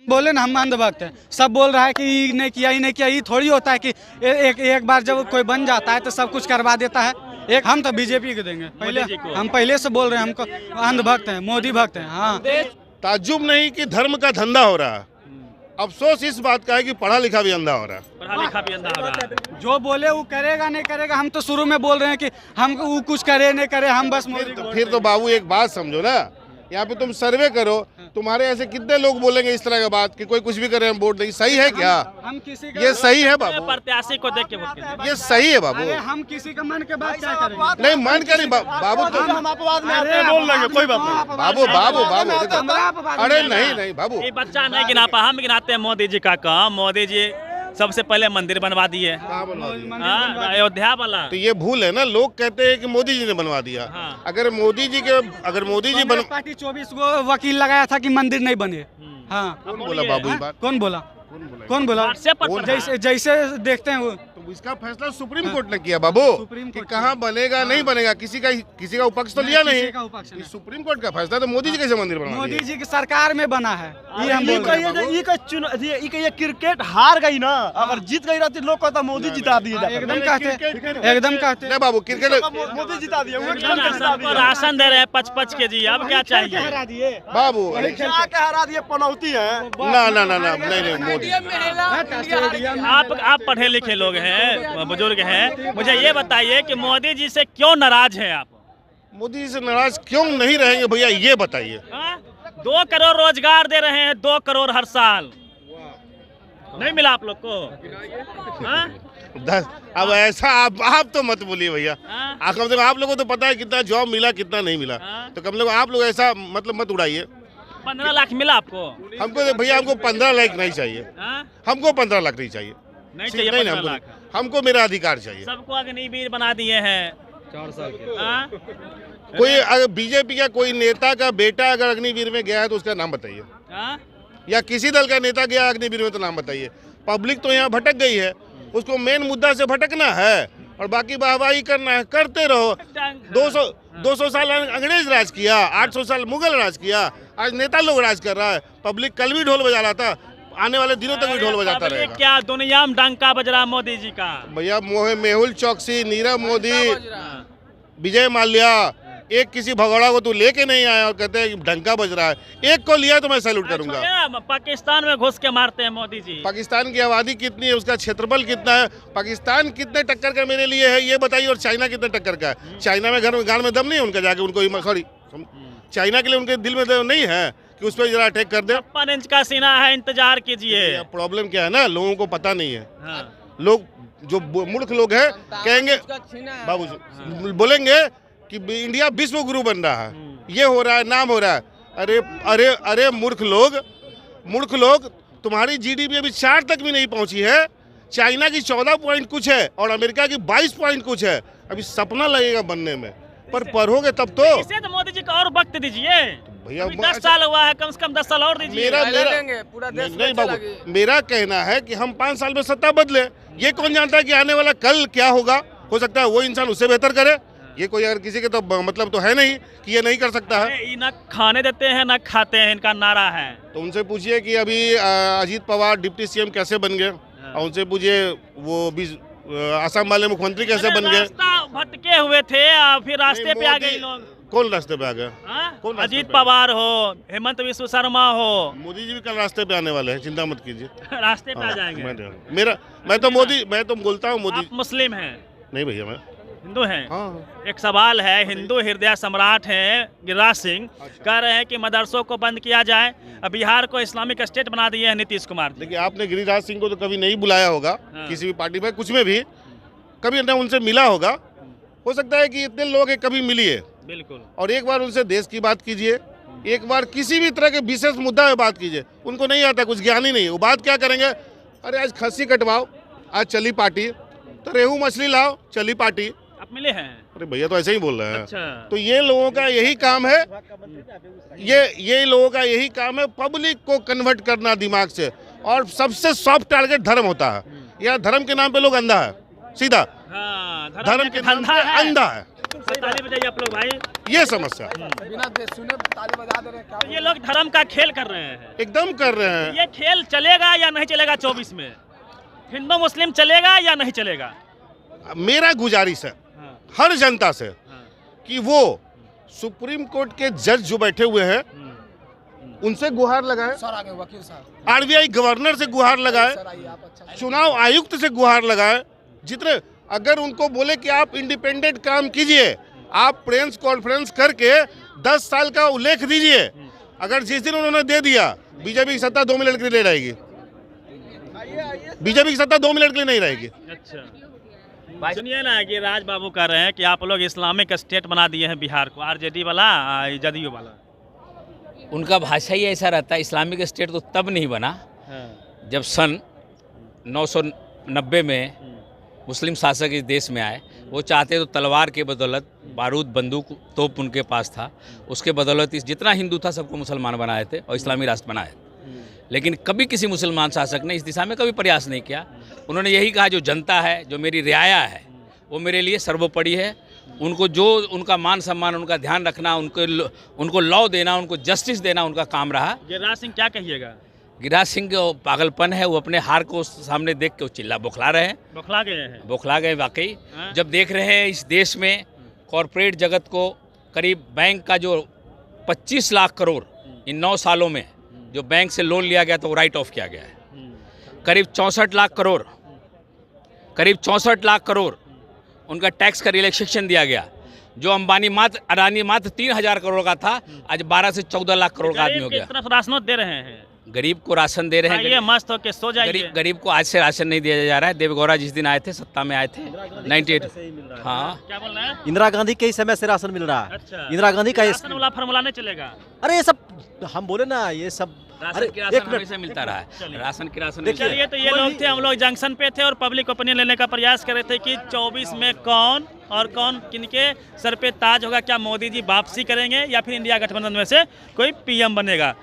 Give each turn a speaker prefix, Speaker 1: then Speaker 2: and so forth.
Speaker 1: बोले ना हम अंधभक्त हैं, सब बोल रहा है कि ये नहीं किया, ये नहीं किया। ये थोड़ी होता है कि एक बार जब कोई बन जाता है तो सब कुछ करवा देता है। हम तो बीजेपी को देंगे पहले, हम पहले से बोल रहे हैं हमको अंधभक्त हैं, मोदी भक्त हैं। हाँ,
Speaker 2: ताज्जुब नहीं कि धर्म का धंधा हो रहा है, अफसोस इस बात का है कि पढ़ा लिखा भी अंधा हो रहा है।
Speaker 3: पढ़ा लिखा भी अंधा हो रहा है।
Speaker 1: जो बोले वो करेगा नहीं करेगा। हम तो शुरू में बोल रहे हैं कि हम वो कुछ करे नहीं करे, हम बस मोदी को।
Speaker 2: फिर तो बाबू एक बात समझो ना, यहाँ पे तुम सर्वे करो, तुम्हारे ऐसे कितने लोग बोलेंगे इस तरह का बात कि कोई कुछ भी करे हम वोट नहीं। सही है क्या?
Speaker 1: हम किसी का,
Speaker 2: ये सही है बाबू?
Speaker 3: प्रत्याशी को देख के वोट कीजिए।
Speaker 2: ये सही है बाबू?
Speaker 1: अरे हम किसी का मन के बात क्या करेंगे?
Speaker 2: नहीं मन का नहीं बाबू, तो
Speaker 1: हम अपवाद में बोल लेंगे, कोई बात नहीं।
Speaker 2: बाबू बाबू बाबू, अरे नहीं नहीं बाबू,
Speaker 3: ये बच्चा नहीं गिना पा, हम गिनाते हैं मोदी जी का काम। मोदी जी सबसे पहले मंदिर बनवा दिए, अयोध्या वाला।
Speaker 2: तो ये भूल है ना, लोग कहते हैं कि मोदी जी ने बनवा दिया।
Speaker 3: हाँ।
Speaker 2: अगर मोदी जी
Speaker 1: पार्टी 24 गो वकील लगाया था कि मंदिर नहीं बने। हाँ,
Speaker 2: कौन बोला बाबू ये बात?
Speaker 1: कौन बोला? जैसे जैसे देखते हैं वो,
Speaker 2: तो इसका फैसला सुप्रीम कोर्ट ने किया बाबू, कि कहाँ बनेगा नहीं बनेगा। किसी का उपक्ष तो लिया नहीं, सुप्रीम कोर्ट का फैसला। तो मोदी जी कैसे मंदिर बना?
Speaker 1: मोदी जी की सरकार में बना है। ये हम बोल रहे हैं।
Speaker 4: ये क्रिकेट हार गई ना, अगर जीत गई रहती लोग कहता मोदी जिता दिए।
Speaker 1: एकदम कहते
Speaker 2: नहीं बाबू, क्रिकेट
Speaker 4: मोदी जिता दिए।
Speaker 3: सबको राशन दे रहे हैं 5-5 केजी, अब क्या चाहिए
Speaker 2: बाबू?
Speaker 4: हरा दिए, पनौती है
Speaker 2: ना ना ना ना, नहीं मोदी।
Speaker 3: आप पढ़े लिखे लोग हैं, बुजुर्ग हैं, मुझे ये बताइए कि मोदी जी से क्यों नाराज हैं आप?
Speaker 2: मोदी जी से नाराज क्यों नहीं रहेंगे भैया, ये बताइए।
Speaker 3: 2 करोड़ रोजगार दे रहे हैं, 2 करोड़ हर साल। नहीं मिला आप लोग को?
Speaker 2: अब ऐसा आप तो मत बोलिए भैया। कम से कम आप लोगों को तो पता है कितना जॉब मिला कितना नहीं मिला। तो कम से कम आप लोग ऐसा मतलब मत उड़ाइए।
Speaker 3: 15 लाख मिला आपको?
Speaker 2: हमको भैया, हमको 15 लाख नहीं चाहिए। हमको 15 लाख नहीं चाहिए।
Speaker 3: नहीं चाहिए 15 लाख।
Speaker 2: हमको मेरा अधिकार चाहिए।
Speaker 3: सबको अग्निवीर बना दिए हैं 4 साल के।
Speaker 2: कोई अगर बीजेपी का कोई नेता का बेटा अगर अग्निवीर में गया है तो उसका नाम बताइए, या किसी दल का नेता गया अग्निवीर में तो नाम बताइए। पब्लिक तो यहाँ भटक गई है, उसको मेन मुद्दा से भटकना है और बाकी वाहवाही करना है। करते रहो। 200 साल अंग्रेज राज किया, 800 साल मुगल राज किया, आज नेता लोग राज कर रहा है। पब्लिक कल भी ढोल बजा रहा था, आने वाले दिनों तक भी ढोल बजाता रहेगा।
Speaker 3: क्या दुनिया में डंका बज रहा मोदी जी का?
Speaker 2: भैया मेहुल चौकसी, नीरव मोदी, विजय माल्या, एक किसी भगोड़ा को तो लेके नहीं आया और कहते हैं डंका बज रहा है। एक को लिया तो मैं सैल्यूट करूंगा।
Speaker 3: पाकिस्तान में घुस के मारते हैं मोदी जी।
Speaker 2: पाकिस्तान की आबादी कितनी है, उसका क्षेत्रफल कितना है, पाकिस्तान कितने टक्कर का मेरे लिए है ये बताइए, और चाइना कितने टक्कर का है? चाइना में गाल में दम नहीं है उनका, जाके उनको सॉरी चाइना के लिए उनके दिल में दम नहीं है कि उस पर जरा अटैक कर दे।
Speaker 3: 56 इंच का सीना है, इंतजार कीजिए।
Speaker 2: प्रॉब्लम क्या है ना, लोगों को पता नहीं है। लोग जो मूर्ख लोग हैं कहेंगे, बाबू बोलेंगे कि इंडिया विश्व गुरु बन रहा है, ये हो रहा है, नाम हो रहा है। अरे अरे अरे मूर्ख लोग, तुम्हारी जीडीपी अभी 4 तक भी नहीं पहुंची है। चाइना की 14 पॉइंट कुछ है और अमेरिका की 22 पॉइंट कुछ है। अभी सपना लगेगा बनने में, पर पढ़ोगे तब तो।
Speaker 3: इसे तो मोदी जी को और वक्त दीजिए
Speaker 2: भैया।
Speaker 3: 10 साल हुआ है, कम से कम 10 साल और दीजिए।
Speaker 2: नहीं बाबू, मेरा कहना है कि हम 5 साल में सत्ता बदले। ये कौन जानता है कि आने वाला कल क्या होगा? हो सकता है वो इंसान उससे बेहतर करे। ये कोई अगर किसी के तो मतलब तो है नहीं कि ये नहीं कर सकता है।
Speaker 3: न खाने देते हैं न खाते हैं, इनका नारा है।
Speaker 2: तो उनसे पूछिए कि अभी अजीत पवार डिप्टी सीएम कैसे बन गए, और उनसे पूछिए वो भी असम वाले मुख्यमंत्री कैसे बन गए।
Speaker 3: भटके हुए थे, फिर रास्ते पे आ गए लोग।
Speaker 2: कौन रास्ते पे आ गए? कौन?
Speaker 3: अजीत पवार हो, हेमंत विश्व शर्मा हो।
Speaker 2: मोदी जी भी कल रास्ते पे आने वाले हैं, चिंता मत कीजिए।
Speaker 3: रास्ते पे आ जाएंगे।
Speaker 2: मैं तो बोलता हूँ मोदी।
Speaker 3: आप मुस्लिम हैं?
Speaker 2: नहीं भैया, मैं
Speaker 3: हिंदू हैं।
Speaker 2: हाँ।
Speaker 3: एक सवाल है, हिंदू हृदय सम्राट हैं गिरिराज सिंह, कह रहे हैं कि मदरसों को बंद किया जाए। बिहार को इस्लामिक स्टेट बना दिए हैं नीतीश कुमार।
Speaker 2: देखिए, आपने गिरिराज सिंह को तो कभी नहीं बुलाया होगा किसी भी पार्टी में, कुछ में भी कभी ना उनसे मिला होगा। हो सकता है कि इतने लोग कभी मिलिए।
Speaker 3: बिल्कुल।
Speaker 2: और एक बार उनसे देश की बात कीजिए, एक बार किसी भी तरह के विशेष मुद्दा में बात कीजिए। उनको नहीं आता, कुछ ज्ञान ही नहीं है। वो बात क्या करेंगे? अरे आज खस्सी कटवाओ, आज चली पार्टी, तो रेहू मछली लाओ, चली पार्टी।
Speaker 3: आप मिले हैं?
Speaker 2: अरे भैया तो ऐसे ही बोल रहे हैं।
Speaker 3: अच्छा।
Speaker 2: तो ये लोगों का यही काम है, ये लोगों का यही काम है, पब्लिक को कन्वर्ट करना दिमाग से। और सबसे सॉफ्ट टारगेट धर्म होता है। या धर्म के नाम पे लोग अंधा है, सीधा।
Speaker 3: हाँ,
Speaker 2: धर्म के नाम पे अंधा है।
Speaker 3: ताली बजाइए आप लोग भाई।
Speaker 2: ये समस्या
Speaker 3: तो ये लोग धर्म का खेल कर रहे हैं,
Speaker 2: एकदम कर रहे हैं।
Speaker 3: ये खेल चलेगा या नहीं चलेगा 24 में? हिंदू मुस्लिम चलेगा या नहीं चलेगा?
Speaker 2: मेरा गुजारिश है
Speaker 3: हाँ,
Speaker 2: हर जनता से
Speaker 3: हाँ,
Speaker 2: कि वो सुप्रीम कोर्ट के जज जो बैठे हुए हैं उनसे गुहार लगाए, आरबीआई गवर्नर से गुहार लगाए, चुनाव आयुक्त से गुहार लगाए। जितने अगर उनको बोले कि आप इंडिपेंडेंट काम कीजिए, आप प्रेस कॉन्फ्रेंस करके 10 साल का उल्लेख दीजिए, अगर जिस दिन उन्होंने दे दिया, बीजेपी की सत्ता 2 मिनट के लिए रहेगी। बीजेपी की सत्ता 2 मिनट के लिए नहीं रहेगी।
Speaker 3: अच्छा, सुनिए ना कि राज बाबू कह रहे हैं कि आप लोग इस्लामिक स्टेट बना दिए हैं बिहार को, आरजेडी वाला, जदयू वाला।
Speaker 5: उनका भाषा ही ऐसा रहता है। इस्लामिक स्टेट तो तब नहीं बना जब सन 990 में मुस्लिम शासक इस देश में आए। वो चाहते तो तलवार के बदौलत, बारूद बंदूक तोप उनके पास था, उसके बदौलत इस जितना हिंदू था सबको मुसलमान बनाए थे और इस्लामी राष्ट्र बनाए। लेकिन कभी किसी मुसलमान शासक ने इस दिशा में कभी प्रयास नहीं किया। उन्होंने यही कहा जो जनता है, जो मेरी रियाया है, वो मेरे लिए सर्वोपरि है। उनको जो उनका मान सम्मान, उनका ध्यान रखना, उनको लॉ देना, उनको जस्टिस देना उनका काम रहा।
Speaker 3: गिरिराज सिंह क्या कहिएगा?
Speaker 5: गिरिराज सिंह पागलपन है, वो अपने हार को सामने देख के वो चिल्ला बौखला रहे हैं। बौखला गए वाकई। जब देख रहे हैं इस देश में कॉरपोरेट जगत को करीब बैंक का जो 25 लाख करोड़ इन 9 सालों में जो बैंक से लोन लिया गया तो वो राइट ऑफ किया गया है। करीब 64 लाख करोड़ उनका टैक्स का रिलैक्सेशन दिया गया। जो अंबानी अडानी मात्र 3,000 करोड़ का था, आज 12 से 14 लाख करोड़ का आदमी हो गया।
Speaker 3: तरफ राशन दे रहे हैं,
Speaker 5: गरीब को राशन दे रहे हैं।
Speaker 3: ये मस्त होके सो जाइए।
Speaker 5: गरीब को आज से राशन नहीं दिया जा रहा है। देवेगौड़ा जिस दिन आए थे, सत्ता में आए थे 98। हाँ,
Speaker 3: क्या बोल रहे हैं?
Speaker 4: इंदिरा गांधी के ही समय से राशन मिल रहा है।
Speaker 3: अच्छा,
Speaker 4: इंदिरा गांधी का
Speaker 3: राशन वाला फार्मूला नहीं चलेगा।
Speaker 4: अरे ये सब हम बोले ना, ये सब
Speaker 5: राशन की राशन हमेशा मिलता रहा है। राशन की राशन
Speaker 3: चलिए, तो ये लोग थे, हम लोग जंक्शन पे थे और पब्लिक ओपिनियन लेने का प्रयास कर रहे थे कि 24 में कौन और कौन किनके सर पे ताज होगा। क्या मोदी जी वापसी करेंगे या फिर इंडिया गठबंधन में से कोई पीएम बनेगा?